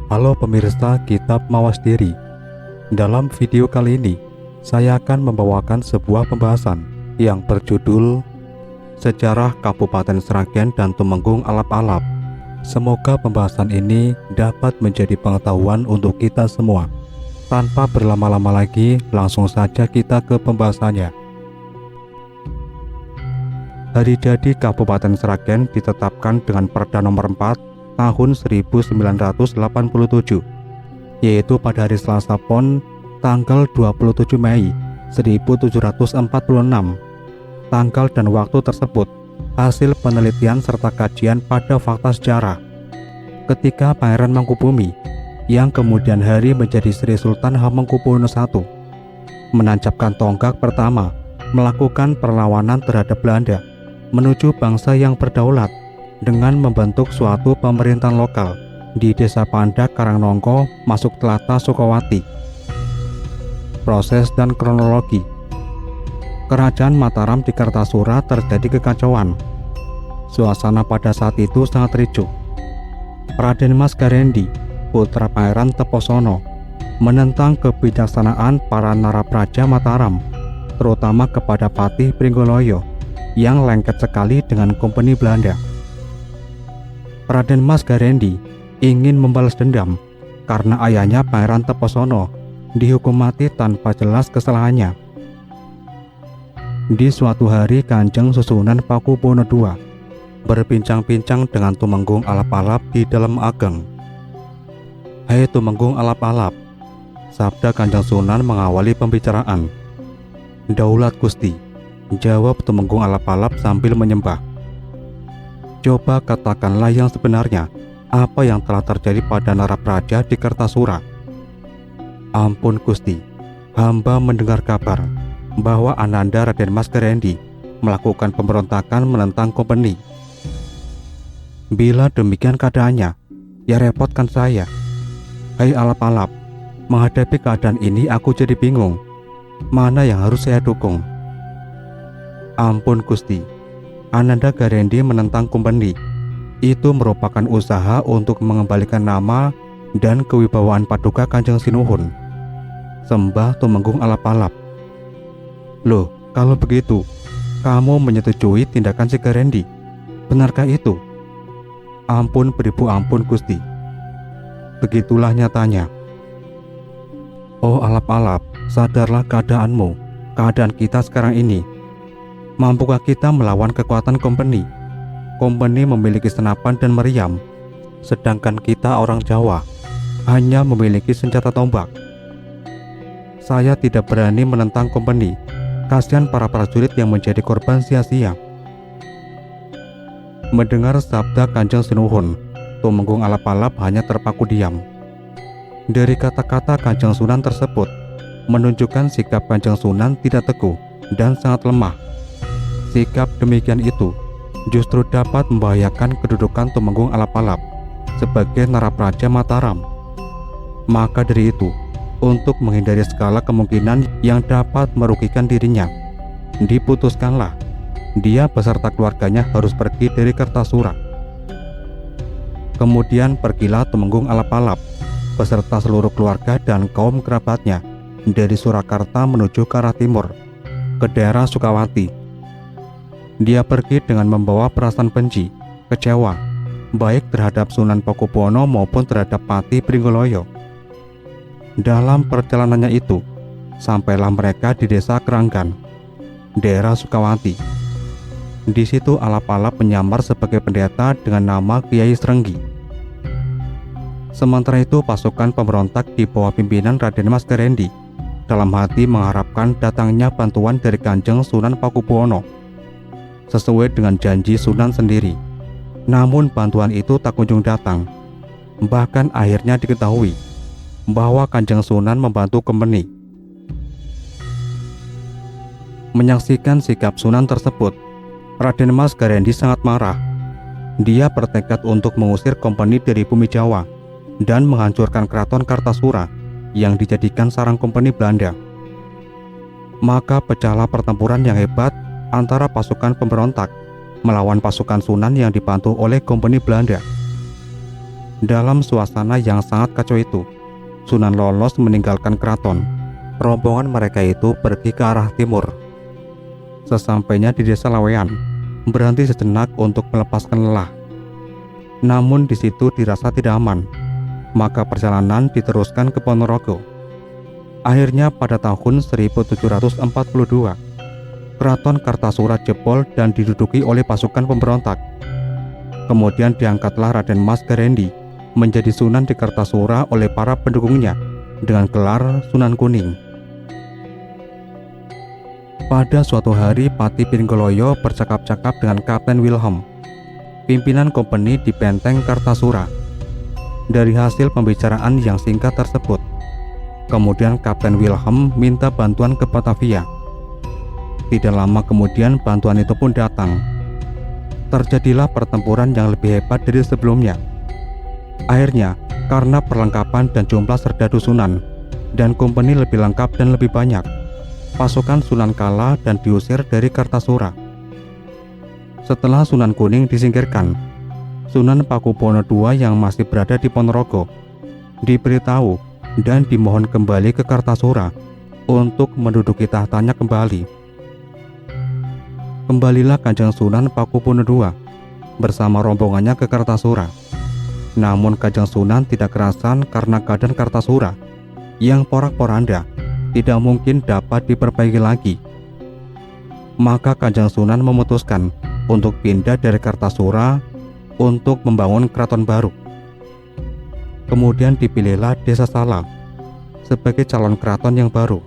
Halo pemirsa Kitab Mawas Diri. Dalam video kali ini, saya akan membawakan sebuah pembahasan yang berjudul Sejarah Kabupaten Sragen dan Tumenggung Alap-Alap. Semoga pembahasan ini dapat menjadi pengetahuan untuk kita semua. Tanpa berlama-lama lagi, langsung saja kita ke pembahasannya. Hari jadi Kabupaten Sragen ditetapkan dengan Perda Nomor 4 tahun 1987, yaitu pada hari Selasa Pon tanggal 27 Mei 1746. Tanggal dan waktu tersebut hasil penelitian serta kajian pada fakta sejarah ketika Pangeran Mangkubumi yang kemudian hari menjadi Sri Sultan Hamengkubuwono I menancapkan tonggak pertama melakukan perlawanan terhadap Belanda menuju bangsa yang berdaulat dengan membentuk suatu pemerintahan lokal di Desa Pandak Karangnongko masuk Tlatah Sukawati. Proses dan kronologi. Kerajaan Mataram di Kartasura terjadi kekacauan. Suasana pada saat itu sangat ricuh. Raden Mas Garendi, putra Pangeran Teposono, menentang kebijaksanaan para narapraja Mataram, terutama kepada Patih Pringgoloyo yang lengket sekali dengan kompeni Belanda. Raden Mas Garendi ingin membalas dendam karena ayahnya Pangeran Teposono dihukum mati tanpa jelas kesalahannya. Di suatu hari Kanjeng Susunan Pakubuwono II berbincang-bincang dengan Tumenggung Alap-Alap di dalam ageng. "Hai Tumenggung Alap-Alap," sabda Kanjeng Sunan mengawali pembicaraan. "Daulat Gusti," jawab Tumenggung Alap-Alap sambil menyembah. "Coba katakanlah yang sebenarnya, apa yang telah terjadi pada narapraja di Kartasura." "Ampun Gusti, hamba mendengar kabar bahwa Ananda Raden Mas Garendi melakukan pemberontakan menentang kompeni." "Bila demikian keadaannya, ya repotkan saya. Hai Alap-Alap, menghadapi keadaan ini aku jadi bingung. Mana yang harus saya dukung?" "Ampun Gusti, Ananda Garendi menentang kompeni. Itu merupakan usaha untuk mengembalikan nama dan kewibawaan Paduka Kanjeng Sinuhun," sembah Tumenggung Alap-Alap. "Loh, kalau begitu, kamu menyetujui tindakan si Garendi? Benarkah itu?" "Ampun beribu ampun Gusti. Begitulah nyatanya." "Oh Alap-Alap, sadarlah keadaanmu, keadaan kita sekarang ini. Mampukah kita melawan kekuatan kompeni? Kompeni memiliki senapan dan meriam, sedangkan kita orang Jawa hanya memiliki senjata tombak. Saya tidak berani menentang kompeni. Kasihan para prajurit yang menjadi korban sia-sia." Mendengar sabda Kanjeng Sinuhun, Tumenggung Alap-Alap hanya terpaku diam. Dari kata-kata Kanjeng Sunan tersebut menunjukkan sikap Kanjeng Sunan tidak teguh dan sangat lemah. Sikap demikian itu justru dapat membahayakan kedudukan Tumenggung Alap-Alap sebagai narapraja Mataram. Maka dari itu, untuk menghindari segala kemungkinan yang dapat merugikan dirinya, diputuskanlah dia beserta keluarganya harus pergi dari Kartasura. Kemudian pergilah Tumenggung Alap-Alap beserta seluruh keluarga dan kaum kerabatnya dari Surakarta menuju ke arah timur, ke daerah Sukawati. Dia pergi dengan membawa perasaan benci, kecewa, baik terhadap Sunan Pakubuwono maupun terhadap Patih Pringgoloyo. Dalam perjalanannya itu, sampailah mereka di desa Keranggan, daerah Sukawati. Di situ Alap-Alap menyamar sebagai pendeta dengan nama Kiai Srenggi. Sementara itu pasukan pemberontak di bawah pimpinan Raden Mas Garendi dalam hati mengharapkan datangnya bantuan dari Kanjeng Sunan Pakubuwono sesuai dengan janji Sunan sendiri. Namun bantuan itu tak kunjung datang. Bahkan akhirnya diketahui bahwa Kanjeng Sunan membantu kompeni. Menyaksikan sikap Sunan tersebut, Raden Mas Garendi sangat marah. Dia bertekad untuk mengusir kompeni dari bumi Jawa dan menghancurkan keraton Kartasura yang dijadikan sarang kompeni Belanda. Maka pecahlah pertempuran yang hebat antara pasukan pemberontak melawan pasukan Sunan yang dibantu oleh kompeni Belanda. Dalam suasana yang sangat kacau itu, Sunan lolos meninggalkan keraton. Rombongan mereka itu pergi ke arah timur. Sesampainya di desa Lawean, berhenti sejenak untuk melepaskan lelah. Namun di situ dirasa tidak aman, maka perjalanan diteruskan ke Ponorogo. Akhirnya pada tahun 1742, Keraton Kartasura jebol dan diduduki oleh pasukan pemberontak. Kemudian diangkatlah Raden Mas Garendi menjadi Sunan di Kartasura oleh para pendukungnya dengan gelar Sunan Kuning. Pada suatu hari Pati Pinggoloyo bercakap-cakap dengan Kapten Wilhelm, pimpinan kompeni di Benteng Kartasura. Dari hasil pembicaraan yang singkat tersebut, kemudian Kapten Wilhelm minta bantuan ke Batavia. Tidak lama kemudian bantuan itu pun datang. Terjadilah pertempuran yang lebih hebat dari sebelumnya. Akhirnya, karena perlengkapan dan jumlah serdadu Sunan dan kompeni lebih lengkap dan lebih banyak, pasukan Sunan kalah dan diusir dari Kartasura. Setelah Sunan Kuning disingkirkan, Sunan Pakubuwono II yang masih berada di Ponorogo diberitahu dan dimohon kembali ke Kartasura untuk menduduki tahtanya kembali. Kembalilah Kanjeng Sunan Pakubuwono II bersama rombongannya ke Kartasura. Namun Kanjeng Sunan tidak kerasan karena keadaan Kartasura yang porak-poranda tidak mungkin dapat diperbaiki lagi. Maka Kanjeng Sunan memutuskan untuk pindah dari Kartasura untuk membangun keraton baru. Kemudian dipilihlah Desa Sala sebagai calon keraton yang baru.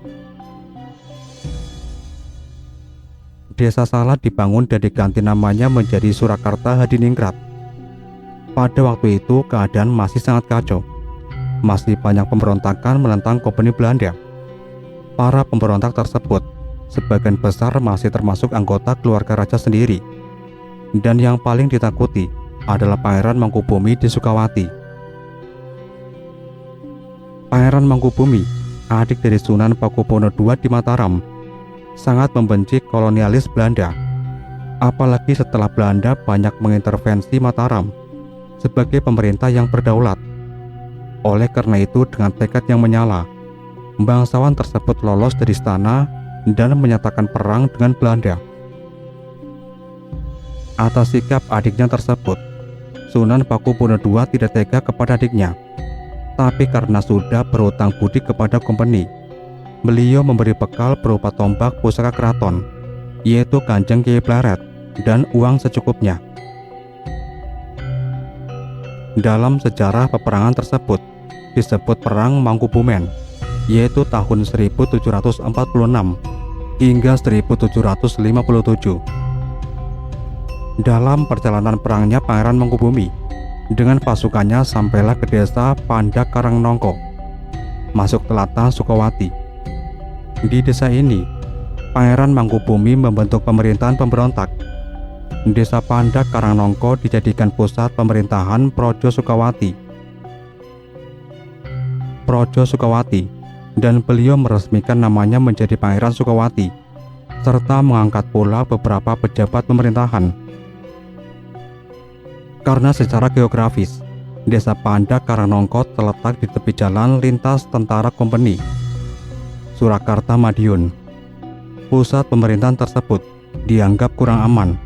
Desa Sala dibangun dan diganti namanya menjadi Surakarta Hadiningrat. Pada waktu itu keadaan masih sangat kacau. Masih banyak pemberontakan menentang kompeni Belanda. Para pemberontak tersebut sebagian besar masih termasuk anggota keluarga raja sendiri. Dan yang paling ditakuti adalah Pangeran Mangkubumi di Sukawati. Pangeran Mangkubumi, adik dari Sunan Pakubuwono II di Mataram, sangat membenci kolonialis Belanda, apalagi setelah Belanda banyak mengintervensi Mataram sebagai pemerintah yang berdaulat. Oleh karena itu, dengan tekad yang menyala, bangsawan tersebut lolos dari istana dan menyatakan perang dengan Belanda. Atas sikap adiknya tersebut, Sunan Pakubuwono II tidak tega kepada adiknya, tapi karena sudah berutang budi kepada kompeni, beliau memberi bekal berupa tombak pusaka keraton, yaitu Kanjeng Kiai Pleret, dan uang secukupnya. Dalam sejarah peperangan tersebut disebut Perang Mangkubumen, yaitu tahun 1746 hingga 1757. Dalam perjalanan perangnya Pangeran Mangkubumi dengan pasukannya sampailah ke desa Pandak Karangnongko, masuk tlatah Sukawati. Di desa ini, Pangeran Mangkubumi membentuk pemerintahan pemberontak. Desa Pandak Karangnongko dijadikan pusat pemerintahan Projo Sukawati. Dan beliau meresmikan namanya menjadi Pangeran Sukawati, serta mengangkat pula beberapa pejabat pemerintahan. Karena secara geografis, desa Pandak Karangnongko terletak di tepi jalan lintas tentara kompeni Surakarta Madiun. Pusat pemerintahan tersebut dianggap kurang aman,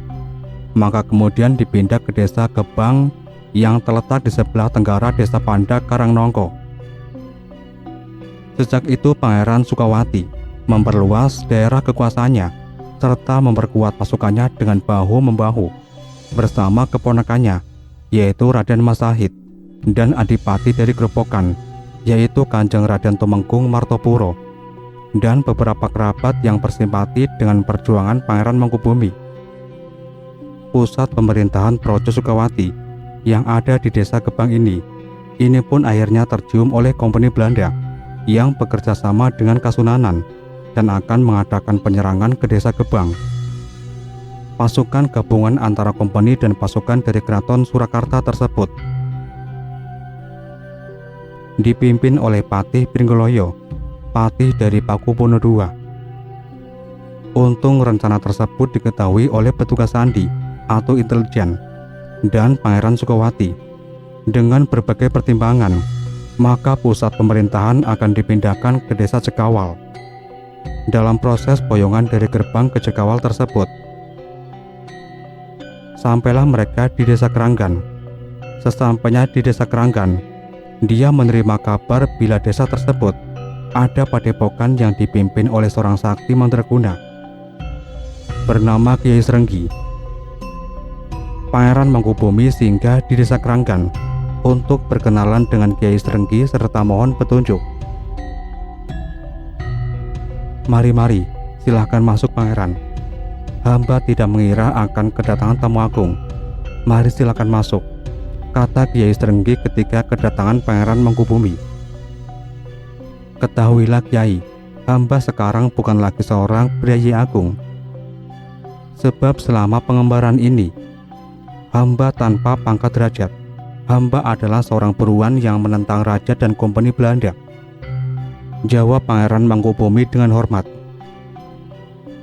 maka kemudian dipindah ke desa Gebang yang terletak di sebelah tenggara desa Pandak Karangnongko. Sejak itu Pangeran Sukawati memperluas daerah kekuasaannya serta memperkuat pasukannya dengan bahu-membahu bersama keponakannya, yaitu Raden Masahid, dan adipati dari Grobogan, yaitu Kanjeng Raden Tumenggung Martopuro, dan beberapa kerabat yang bersimpati dengan perjuangan Pangeran Mangkubumi. Pusat pemerintahan Projo Sukawati yang ada di desa Gebang ini pun akhirnya tercium oleh kompeni Belanda yang bekerja sama dengan Kasunanan dan akan mengadakan penyerangan ke desa Gebang. Pasukan gabungan antara kompeni dan pasukan dari Keraton Surakarta tersebut dipimpin oleh Patih Pinggoloyo, patih dari Pakubuwono II. Untung rencana tersebut diketahui oleh petugas sandi atau intelijen dan Pangeran Sukawati. Dengan berbagai pertimbangan, maka pusat pemerintahan akan dipindahkan ke desa Cekawal. Dalam proses boyongan dari gerbang ke Cekawal tersebut, sampailah mereka di desa Keranggan. Sesampainya di desa Keranggan, dia menerima kabar bila desa tersebut ada padepokan yang dipimpin oleh seorang sakti mandraguna bernama Kiai Srenggi. Pangeran Mangkubumi singgah di desa Keranggan untuk berkenalan dengan Kiai Srenggi serta mohon petunjuk. "Mari, silahkan masuk Pangeran. Hamba tidak mengira akan kedatangan tamu agung. Mari silahkan masuk," kata Kiai Srenggi ketika kedatangan Pangeran Mangkubumi. "Ketahuilah Kiai, hamba sekarang bukan lagi seorang priyayi agung. Sebab selama pengembaraan ini, hamba tanpa pangkat derajat. Hamba adalah seorang buruan yang menentang raja dan kompeni Belanda," jawab Pangeran Mangkubumi dengan hormat.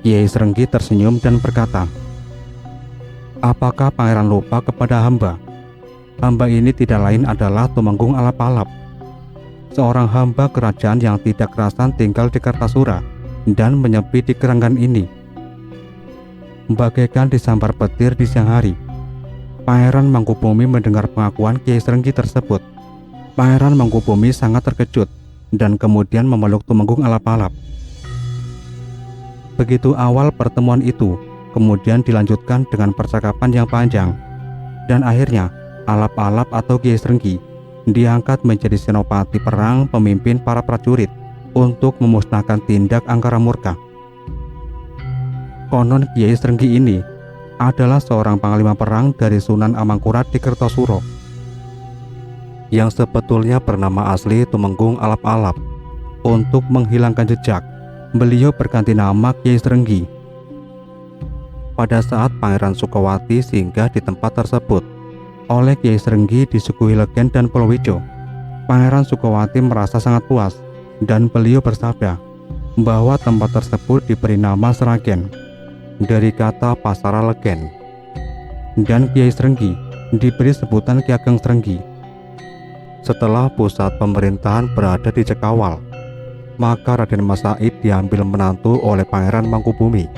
Kiai Srenggi tersenyum dan berkata, "Apakah Pangeran lupa kepada hamba? Hamba ini tidak lain adalah Tumenggung Alap-Alap, seorang hamba kerajaan yang tidak kerasan tinggal di Kartasura dan menyepi di Keranggan ini." Bagaikan disambar petir di siang hari, Pangeran Mangkubumi mendengar pengakuan Kiai Srenggi tersebut. Pangeran Mangkubumi sangat terkejut dan kemudian memeluk Tumenggung Alap-Alap. Begitu awal pertemuan itu, kemudian dilanjutkan dengan percakapan yang panjang, dan akhirnya Alap-Alap atau Kiai Srenggi diangkat menjadi senopati perang pemimpin para prajurit untuk memusnahkan tindak angkara murka. Konon Kiai Srenggi ini adalah seorang panglima perang dari Sunan Amangkurat di Kertosuro, yang sebetulnya bernama asli Tumenggung Alap-Alap. Untuk menghilangkan jejak, beliau berganti nama Kiai Srenggi. Pada saat Pangeran Sukawati singgah di tempat tersebut, oleh Kiai Srenggi disuguhi legen dan palawija, Pangeran Sukawati merasa sangat puas dan beliau bersabda bahwa tempat tersebut diberi nama Sragen dari kata Pasara Legen, dan Kiai Srenggi diberi sebutan Ki Ageng Srenggi. Setelah pusat pemerintahan berada di Cekawal, maka Raden Mas Said diambil menantu oleh Pangeran Mangkubumi,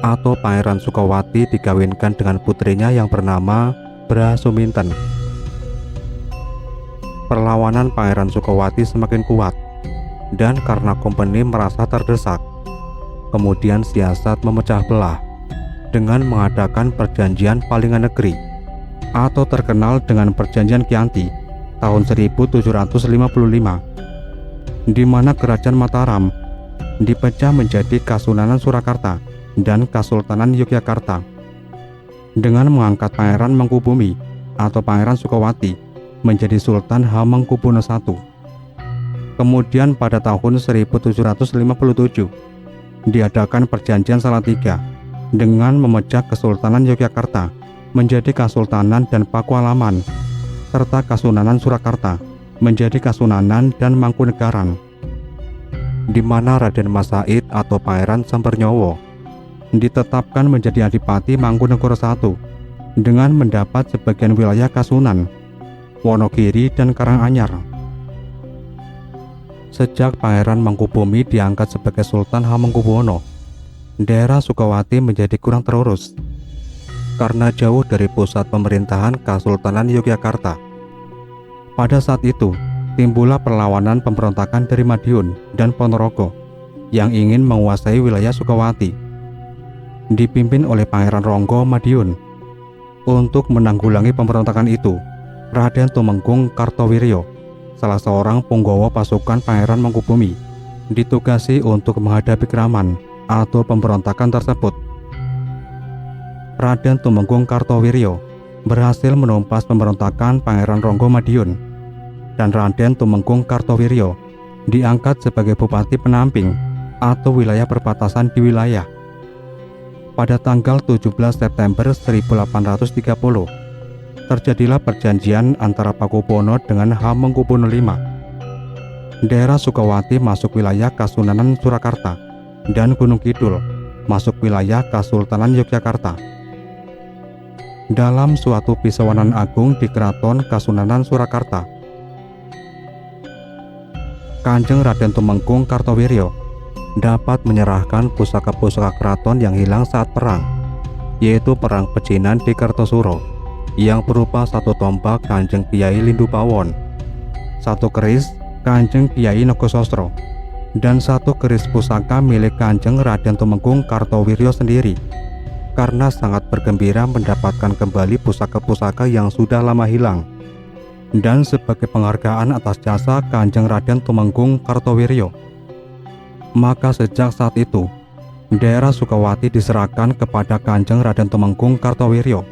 atau Pangeran Sukawati dikawinkan dengan putrinya yang bernama Bra Suminten. Perlawanan Pangeran Sukawati semakin kuat, dan karena kompeni merasa terdesak, kemudian siasat memecah belah dengan mengadakan perjanjian Palingan Negeri atau terkenal dengan Perjanjian Kianti tahun 1755, di mana Kerajaan Mataram dipecah menjadi Kasunanan Surakarta dan Kasultanan Yogyakarta, dengan mengangkat Pangeran Mangkubumi atau Pangeran Sukawati menjadi Sultan Hamengkubuwono I. Kemudian pada tahun 1757 diadakan Perjanjian Salatiga dengan memecah Kesultanan Yogyakarta menjadi Kasultanan dan Pakualaman, serta Kasunanan Surakarta menjadi Kasunanan dan Mangkunegaran, di mana Raden Mas Said atau Pangeran Sambernyowo ditetapkan menjadi Adipati Mangkunegoro I dengan mendapat sebagian wilayah Kasunan, Wonogiri, dan Karanganyar. Sejak Pangeran Mangkubumi diangkat sebagai Sultan Hamengkubuwono, daerah Sukawati menjadi kurang terurus karena jauh dari pusat pemerintahan Kasultanan Yogyakarta. Pada saat itu, timbullah perlawanan pemberontakan dari Madiun dan Ponorogo yang ingin menguasai wilayah Sukawati, dipimpin oleh Pangeran Ronggo Madiun. Untuk menanggulangi pemberontakan itu, Raden Tumenggung Kartowiryo, salah seorang punggawa pasukan Pangeran Mangkubumi, ditugasi untuk menghadapi Kraman atau pemberontakan tersebut. Raden Tumenggung Kartowiryo berhasil menumpas pemberontakan Pangeran Ronggo Madiun, dan Raden Tumenggung Kartowiryo diangkat sebagai Bupati Penamping atau wilayah perbatasan di wilayah. Pada tanggal 17 September 1830, terjadilah perjanjian antara Pakubuwono dengan Hamengkubuwono V. Daerah Sukawati masuk wilayah Kasunanan Surakarta dan Gunung Kidul masuk wilayah Kasultanan Yogyakarta. dalam suatu pisawanan agung di Keraton Kasunanan Surakarta. Kanjeng Raden Tumenggung Kartowiryo dapat menyerahkan pusaka-pusaka keraton yang hilang saat perang, yaitu Perang Pecinan di Kertosuro, yang berupa satu tombak Kanjeng Kiai Lindu Pawon, satu keris Kanjeng Kiai Nogosostro, dan satu keris pusaka milik Kanjeng Raden Tumenggung Kartowiryo sendiri, karena sangat bergembira mendapatkan kembali pusaka-pusaka yang sudah lama hilang. Dan sebagai penghargaan atas jasa Kanjeng Raden Tumenggung Kartowiryo, maka sejak saat itu daerah Sukawati diserahkan kepada Kanjeng Raden Tumenggung Kartowiryo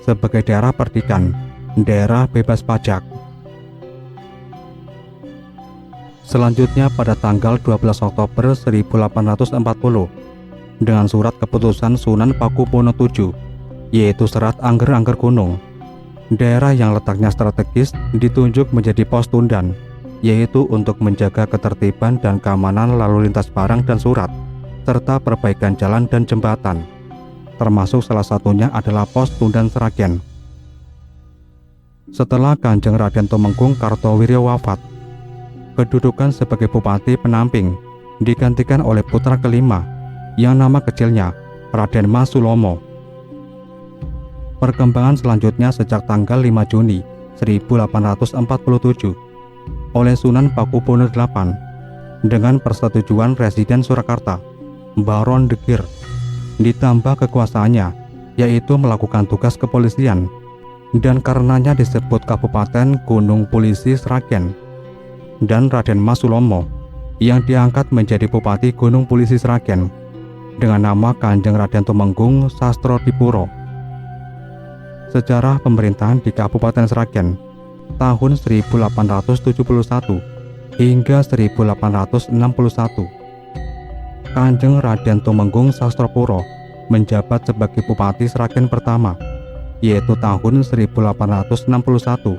sebagai daerah perdikan, daerah bebas pajak. Selanjutnya pada tanggal 12 Oktober 1840 dengan surat keputusan Sunan Pakubuwono VII, yaitu Serat Angger-Angger Gunung, daerah yang letaknya strategis ditunjuk menjadi pos tundan, yaitu untuk menjaga ketertiban dan keamanan lalu lintas barang dan surat, serta perbaikan jalan dan jembatan, termasuk salah satunya adalah pos Tundan Sragen. Setelah Kanjeng Raden Tumenggung Kartowiryo wafat, kedudukan sebagai Bupati Penamping digantikan oleh putra kelima yang nama kecilnya Raden Mas Sulomo. Perkembangan selanjutnya sejak tanggal 5 Juni 1847 oleh Sunan Pakubuwono VIII dengan persetujuan Residen Surakarta, Baron de Geer, ditambah kekuasaannya yaitu melakukan tugas kepolisian, dan karenanya disebut Kabupaten Gunung Pulisi Sragen, dan Raden Mas Sulomo yang diangkat menjadi Bupati Gunung Pulisi Sragen dengan nama Kanjeng Raden Tumenggung Sastrodipuro. Sejarah pemerintahan di Kabupaten Sragen tahun 1871 hingga 1861. Kanjeng Raden Tumenggung Sastropuro menjabat sebagai Bupati Sragen pertama, yaitu tahun 1861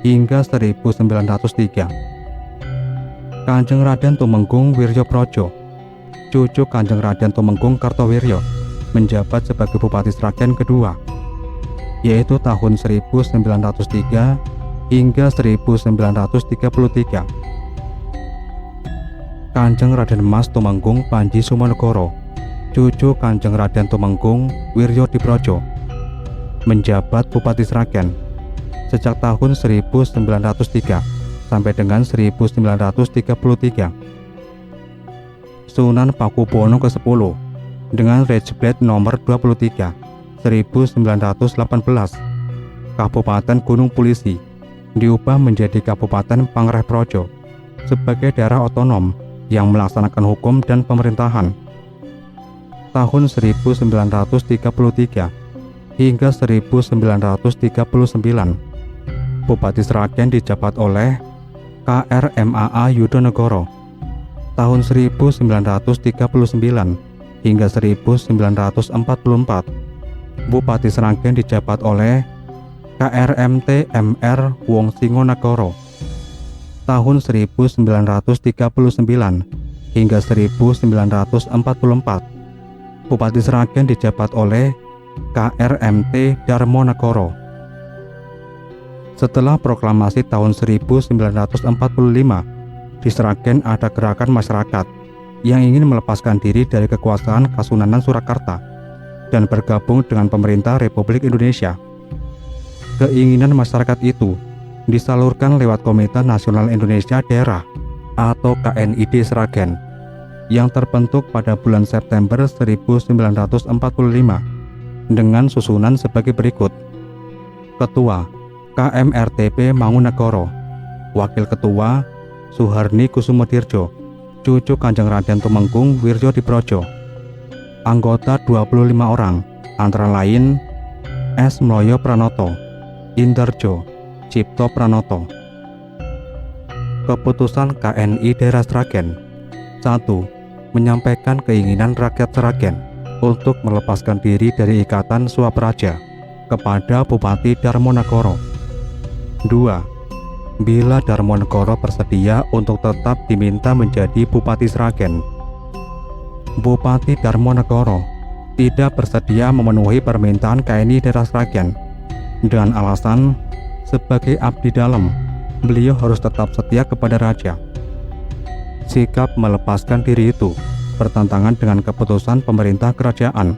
hingga 1903. Kanjeng Raden Tumenggung Wirjoprojo, cucu Kanjeng Raden Tumenggung Kartowiryo, menjabat sebagai Bupati Sragen kedua, yaitu tahun 1903 hingga 1933. Kanjeng Raden Mas Tumenggung Panji Sumonegoro, cucu Kanjeng Raden Tumenggung Wiryodiprojo, menjabat Bupati Sragen sejak tahun 1903 sampai dengan 1933. Sunan Pakubuwono ke-10 dengan Rejblet nomor 23 1918 Kabupaten Gunung Pulisi diubah menjadi Kabupaten Pangrehprojo sebagai daerah otonom yang melaksanakan hukum dan pemerintahan. Tahun 1933 hingga 1939 Bupati Sragen dijabat oleh KRMAA Yudonegoro. Tahun 1939 hingga 1944 Bupati Sragen dijabat oleh KRMT MR Wongsingonegoro. Tahun 1939 hingga 1944 Bupati Sragen dijabat oleh KRMT Darmonegoro. Setelah proklamasi tahun 1945, di Sragen ada gerakan masyarakat yang ingin melepaskan diri dari kekuasaan Kasunanan Surakarta dan bergabung dengan pemerintah Republik Indonesia. Keinginan masyarakat itu disalurkan lewat Komite Nasional Indonesia Daerah atau KNID Sragen yang terbentuk pada bulan September 1945 dengan susunan sebagai berikut: Ketua KMRTP Mangunegoro, Wakil Ketua Suharni Kusumodirjo, cucu Kanjeng Raden Tumenggung Wiryodiprojo. Anggota 25 orang, antara lain S. Mloyo Pranoto, Indarjo, Cipto Pranoto. Keputusan KNI Daerah Sragen: 1. Menyampaikan keinginan rakyat Sragen untuk melepaskan diri dari ikatan Swapraja kepada Bupati Darmonegoro. 2. Bila Darmonegoro bersedia untuk tetap diminta menjadi Bupati Sragen, Bupati Darmonegoro tidak bersedia memenuhi permintaan KNI daerah Sragen dengan alasan sebagai abdi dalam, beliau harus tetap setia kepada raja. Sikap melepaskan diri itu bertentangan dengan keputusan pemerintah kerajaan.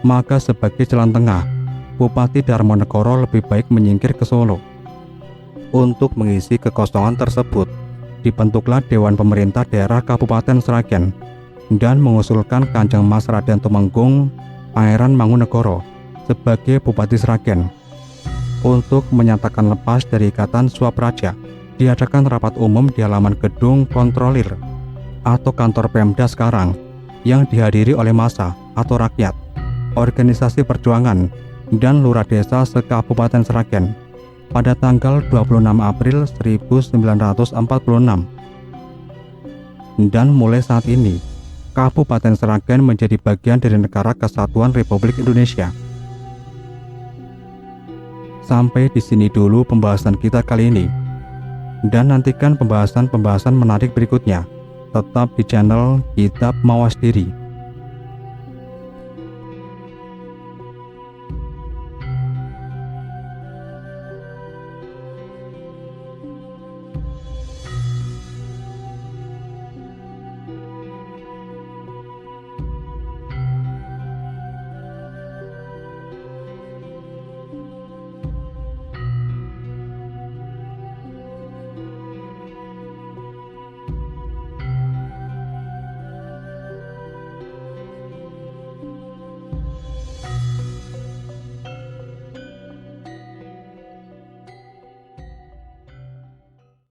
Maka sebagai jalan tengah, Bupati Darmonegoro lebih baik menyingkir ke Solo. Untuk mengisi kekosongan tersebut, dibentuklah Dewan Pemerintah Daerah Kabupaten Sragen dan mengusulkan Kanjeng Mas Raden Tumenggung Pangeran Mangunegoro sebagai Bupati Sragen. Untuk menyatakan lepas dari ikatan suap raja, diadakan rapat umum di halaman gedung kontrolir atau kantor Pemda sekarang yang dihadiri oleh massa atau rakyat, organisasi perjuangan, dan lurah desa se-Kabupaten Sragen pada tanggal 26 April 1946. Dan mulai saat ini, Kabupaten Sragen menjadi bagian dari Negara Kesatuan Republik Indonesia. Sampai di sini dulu pembahasan kita kali ini. Dan nantikan pembahasan-pembahasan menarik berikutnya. Tetap di channel Kitab Mawas Diri.